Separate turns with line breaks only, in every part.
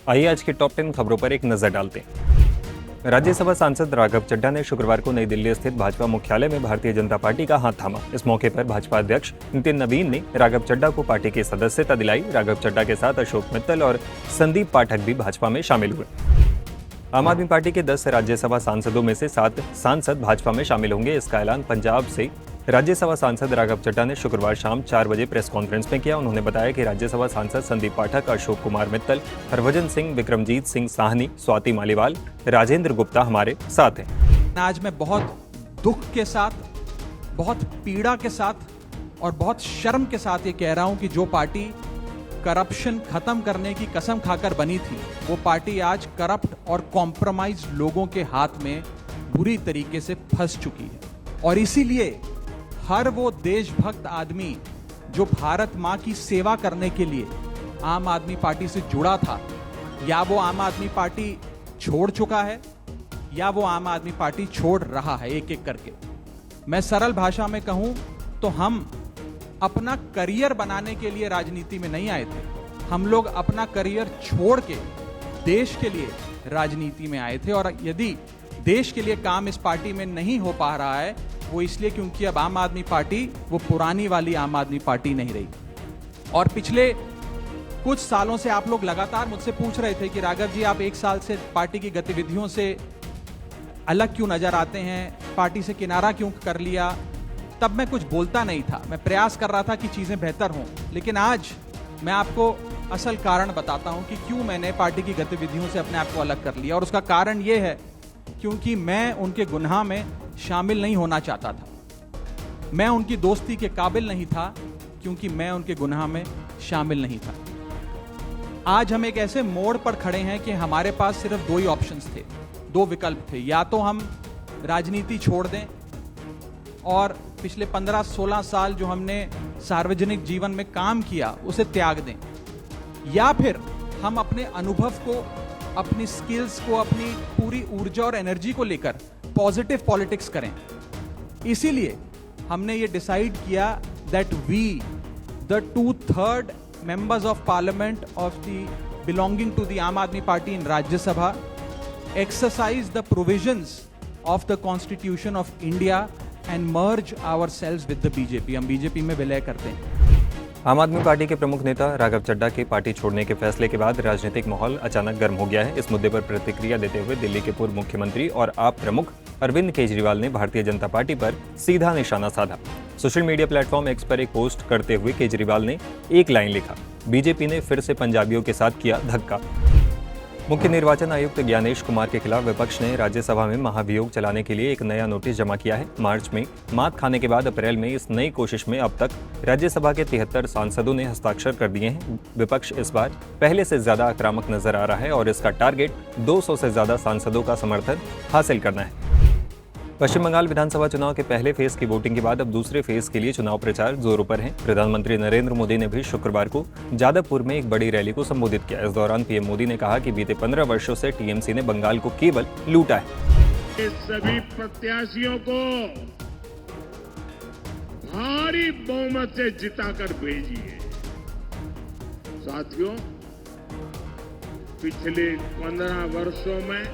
आइए आज की टॉप 10 खबरों पर एक नजर डालते हैं। राज्यसभा सांसद राघव चड्ढा ने शुक्रवार को नई दिल्ली स्थित भाजपा मुख्यालय में भारतीय जनता पार्टी का हाथ थामा। इस मौके पर भाजपा अध्यक्ष नितिन नवीन ने राघव चड्ढा को पार्टी की सदस्यता दिलाई। राघव चड्ढा के साथ अशोक मित्तल और संदीप पाठक भी भाजपा में शामिल हुए। आम आदमी पार्टी के 10 राज्यसभा सांसदों में से 7 सांसद भाजपा में शामिल होंगे। इसका ऐलान पंजाब से राज्यसभा सांसद राघव चड्ढा ने शुक्रवार शाम 4 बजे प्रेस कॉन्फ्रेंस में किया। उन्होंने बताया कि राज्यसभा सांसद संदीप पाठक, अशोक कुमार मित्तल, हरभजन सिंह, विक्रमजीत सिंह साहनी, स्वाति मालीवाल, राजेंद्र गुप्ता हमारे साथ हैं।
आज मैं बहुत दुख के साथ, बहुत पीड़ा के साथ और बहुत शर्म के साथ ये कह रहा हूं कि जो पार्टी करप्शन खत्म करने की कसम खाकर बनी थी, वो पार्टी आज करप्ट और कॉम्प्रोमाइज लोगों के हाथ में बुरी तरीके से फंस चुकी है। और इसीलिए हर वो देशभक्त आदमी जो भारत माँ की सेवा करने के लिए आम आदमी पार्टी से जुड़ा था, या वो आम आदमी पार्टी छोड़ चुका है या वो आम आदमी पार्टी छोड़ रहा है एक एक करके। मैं सरल भाषा में कहूं तो हम अपना करियर बनाने के लिए राजनीति में नहीं आए थे। हम लोग अपना करियर छोड़ के देश के लिए राजनीति में आए थे। और यदि देश के लिए काम इस पार्टी में नहीं हो पा रहा है, वो इसलिए क्योंकि अब आम आदमी पार्टी वो पुरानी वाली आम आदमी पार्टी नहीं रही। और पिछले कुछ सालों से आप लोग लगातार मुझसे पूछ रहे थे कि राघव जी, आप 1 साल से पार्टी की गतिविधियों से अलग क्यों नजर आते हैं, पार्टी से किनारा क्यों कर लिया। तब मैं कुछ बोलता नहीं था, मैं प्रयास कर रहा था कि चीजें बेहतर हों। लेकिन आज मैं आपको असल कारण बताता हूं कि क्यों मैंने पार्टी की गतिविधियों से अपने आप को अलग कर लिया। और उसका कारण यह है क्योंकि मैं उनके गुनाह में शामिल नहीं होना चाहता था। मैं उनकी दोस्ती के काबिल नहीं था क्योंकि मैं उनके गुनाह में शामिल नहीं था। आज हम एक ऐसे मोड़ पर खड़े हैं कि हमारे पास सिर्फ 2 ही ऑप्शंस थे, 2 विकल्प थे। या तो हम राजनीति छोड़ दें और पिछले 15-16 साल जो हमने सार्वजनिक जीवन में काम किया उसे त्याग दें, या फिर हम अपने अनुभव को, अपनी स्किल्स को, अपनी पूरी ऊर्जा और एनर्जी को लेकर पॉजिटिव पॉलिटिक्स करें। इसीलिए हमने ये डिसाइड किया that we the 2/3 members of parliament of the belonging to the Aam Aadmi Party in Rajya Sabha exercise the provisions of the Constitution of India and merge ourselves with the BJP। हम BJP में विलय करते हैं।
आम आदमी party के प्रमुख नेता राघव चड्ढा के पार्टी छोड़ने के फैसले के बाद राजनीतिक माहौल अचानक गर्म हो गया है। इस मुद्दे पर प्रतिक्रिया देते हुए दिल्ली के पूर्व मुख्यमंत्री और आप प्रमुख अरविंद केजरीवाल ने भारतीय जनता पार्टी पर सीधा निशाना साधा। सोशल मीडिया प्लेटफॉर्म एक्स पर एक पोस्ट करते हुए केजरीवाल ने एक लाइन लिखा, बीजेपी ने फिर से पंजाबियों के साथ किया धक्का। मुख्य निर्वाचन आयुक्त ज्ञानेश कुमार के खिलाफ विपक्ष ने राज्यसभा में महाभियोग चलाने के लिए एक नया नोटिस जमा किया है। मार्च में मात खाने के बाद अप्रैल में इस नई कोशिश में अब तक राज्यसभा के 73 सांसदों ने हस्ताक्षर कर दिए हैं। विपक्ष इस बार पहले से ज्यादा आक्रामक नजर आ रहा है और इसका टारगेट 200 से ज्यादा सांसदों का समर्थन हासिल करना है। पश्चिम बंगाल विधानसभा चुनाव के पहले फेज की वोटिंग के बाद अब दूसरे फेज के लिए चुनाव प्रचार जोरों पर है। प्रधानमंत्री नरेंद्र मोदी ने भी शुक्रवार को जादवपुर में एक बड़ी रैली को संबोधित किया। इस दौरान पीएम मोदी ने कहा कि बीते 15 वर्षों से टीएमसी ने बंगाल को केवल लूटा है।
सभी प्रत्याशियों को भारी बहुमत से जिताकर भेजिए। साथियों, पिछले 15 वर्षों में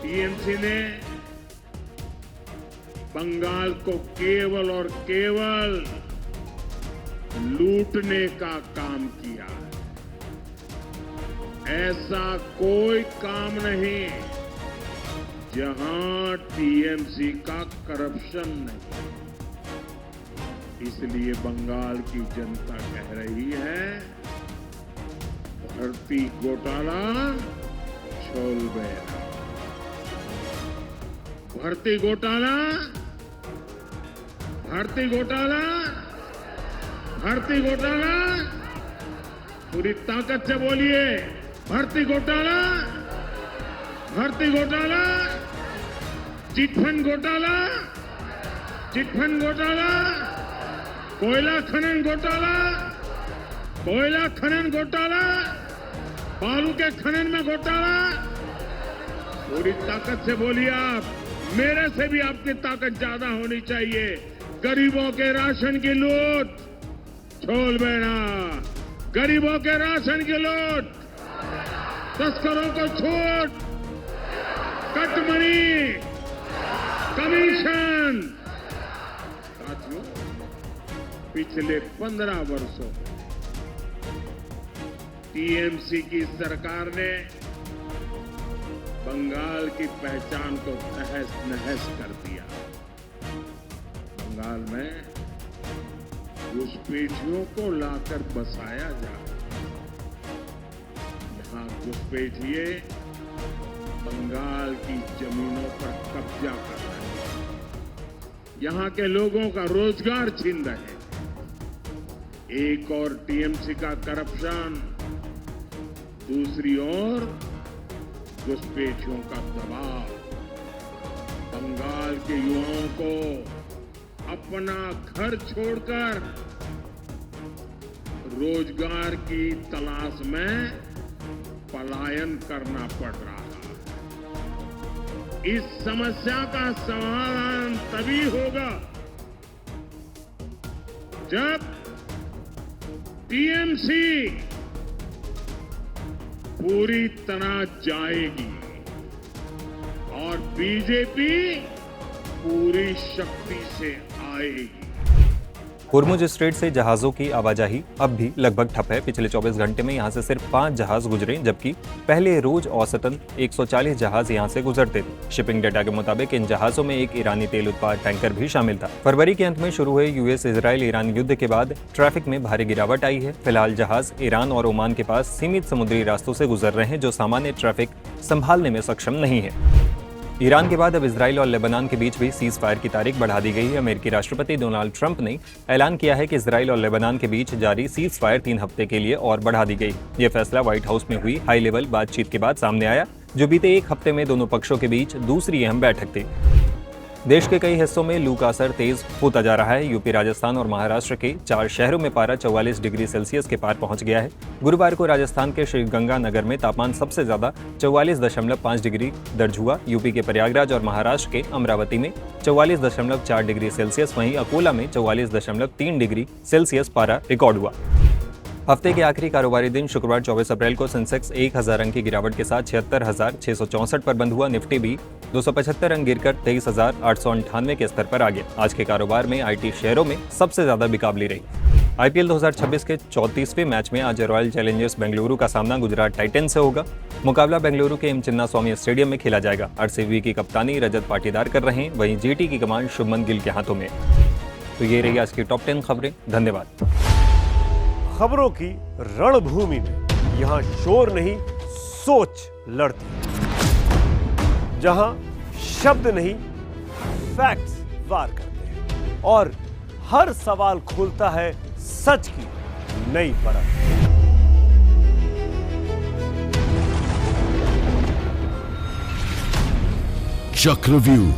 टीएमसी ने बंगाल को केवल और केवल लूटने का काम किया है। ऐसा कोई काम नहीं जहां टीएमसी का करप्शन नहीं। इसलिए बंगाल की जनता कह रही है, भर्ती घोटाला छोल गया। भर्ती घोटाला, भर्ती घोटाला, भर्ती घोटाला, पूरी ताकत से बोलिए, भर्ती घोटाला, भर्ती घोटाला, चिटफंड घोटाला, चिटफंड घोटाला, कोयला खनन घोटाला, कोयला खनन घोटाला, बालू के खनन में घोटाला। पूरी ताकत से बोलिए आप, मेरे से भी आपकी ताकत ज्यादा होनी चाहिए। गरीबों के राशन की लूट छोड़ बेड़ा, गरीबों के राशन की लूट तस्करों को छूट, कट मनी, कमीशन। साथियों, पिछले 15 वर्षों टीएमसी की सरकार ने बंगाल की पहचान को तहस नहस कर दिया। बंगाल में घुसपैठियों को लाकर बसाया जाए। यहाँ घुसपैठिए बंगाल की जमीनों पर कब्जा कर रहे हैं, यहाँ के लोगों का रोजगार छीन रहे हैं। एक और टीएमसी का करप्शन, दूसरी ओर घुसपैठियों का दबाव बंगाल के युवाओं को अपना घर छोड़कर रोजगार की तलाश में पलायन करना पड़ रहा है। इस समस्या का समाधान तभी होगा जब टीएमसी पूरी तरह जाएगी और बीजेपी पूरी शक्ति से आएगी।
हुर्मुज स्ट्रेट से जहाजों की आवाजाही अब भी लगभग ठप है। पिछले 24 घंटे में यहां से सिर्फ 5 जहाज गुजरे, जबकि पहले रोज औसतन 140 जहाज यहां से गुजरते थे। शिपिंग डेटा के मुताबिक इन जहाजों में एक ईरानी तेल उत्पाद टैंकर भी शामिल था। फरवरी के अंत में शुरू हुए यूएस इजराइल ईरान युद्ध के बाद ट्रैफिक में भारी गिरावट आई है। फिलहाल जहाज ईरान और ओमान के पास सीमित समुद्री रास्तों से गुजर रहे हैं, जो सामान्य ट्रैफिक संभालने में सक्षम नहीं है। ईरान के बाद अब इजराइल और लेबनान के बीच भी सीज फायर की तारीख बढ़ा दी गई है। अमेरिकी राष्ट्रपति डोनाल्ड ट्रंप ने ऐलान किया है कि इजराइल और लेबनान के बीच जारी सीज फायर 3 हफ्ते के लिए और बढ़ा दी गई। ये फैसला व्हाइट हाउस में हुई हाई लेवल बातचीत के बाद सामने आया, जो बीते 1 हफ्ते में दोनों पक्षों के बीच दूसरी अहम बैठक थी। देश के कई हिस्सों में लू का असर तेज होता जा रहा है। यूपी, राजस्थान और महाराष्ट्र के 4 शहरों में पारा 44 डिग्री सेल्सियस के पार पहुंच गया है। गुरुवार को राजस्थान के श्रीगंगानगर में तापमान सबसे ज्यादा 44.5 डिग्री दर्ज हुआ। यूपी के प्रयागराज और महाराष्ट्र के अमरावती में 44.4 डिग्री सेल्सियस, वहीं अकोला में 44.3 डिग्री सेल्सियस पारा रिकॉर्ड हुआ। हफ्ते के आखिरी कारोबारी दिन शुक्रवार 24 अप्रैल को सेंसेक्स 1000 अंक की गिरावट के साथ 76,664 पर बंद हुआ। निफ्टी भी 275 अंक गिरकर 23,898 के स्तर पर आ गया। आज के कारोबार में आईटी शेयरों में सबसे ज्यादा बिकाबली रही। आईपीएल 2026 के 34वें मैच में आज रॉयल चैलेंजर्स बेंगलुरु का सामना गुजरात टाइटंस से होगा। मुकाबला बेंगलुरु के एम चिन्नास्वामी स्टेडियम में खेला जाएगा। आरसीबी की कप्तानी रजत पाटीदार कर रहे हैं, वहीं जीटी की कमान शुभमन गिल के हाथों में। तो ये रही आज की टॉप 10 खबरें। धन्यवाद।
खबरों की रणभूमि में यहां शोर नहीं, सोच लड़ती है। जहां शब्द नहीं, फैक्ट्स वार करते हैं और हर सवाल खोलता है सच की नई परत।
चक्रव्यूह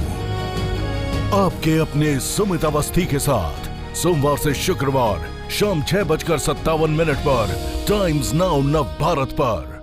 आपके अपने सुमित अवस्थी के साथ सोमवार से शुक्रवार शाम 6:57 पर टाइम्स नाउ नव भारत पर।